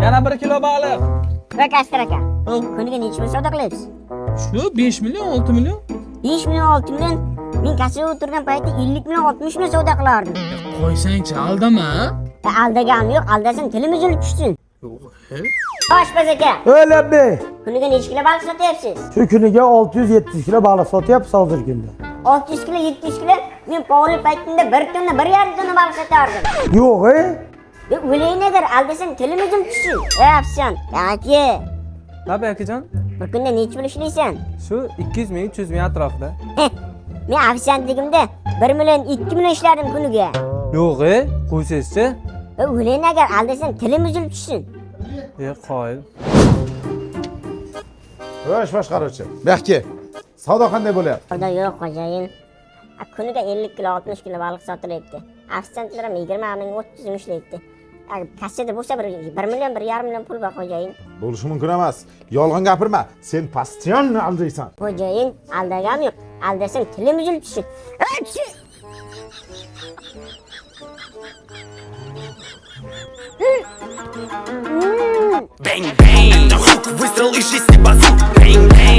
Yana 1 kilo baliq. Bak Astar aka. Kuniga necha pul savdo qilyapsiz? Shu 5 million, 6 million. 5 million 6 million. Men kassada o'tirgan paytda 50 million 60 million savdo qilardim. Qo'ysang-chi, aldama. Aldaganim yo'q, aldasam tilim uzilib tushsin. Yo'q. Oshpaz aka. Öyle mi? Kuniga necha kilo baliq sotyapsiz? Şu kuniga 600-700 kilo baliq sotyapmiz hozir kunda. 600 kilo 700 kilo men poli paytimda 1 tonna 1,5 tonna baliq sotardim. Yo'q, O'layni agar aldasam tilim uzilib tushsin. Afson, aka. Tabii akajon. Bir kunda necha pul ishlaysan? Shu 200 ming, 300 ming atrofida. Men afisantligimda 1 million 2 million ishlardim kuniga. Yo'q, qo'ysangchi. O'layni agar aldasam tilim uzilib tushsin. Qo'y. Bosh boshqaruvchi. Baxki. Savdo qanday bo'lyapti? Xudo yo'q xo'jayin. Kuniga 50 kilo 60 kilo baliq sotilyapti. Afisantlarim 20 ming 30 ming ishlayapti. Kassada bo'lsa 1 million 1,5 million pul bor xo'jayin. Bo'lishi mumkin emas. Yolg'on gapirma. Sen postoyanno aldaysan. Xo'jayin aldagam yo'q. Aldasam tilim uzilib tushsin. Бэнг-бэнг, на хук выстрел из 6 базук. Бэнг-бэнг.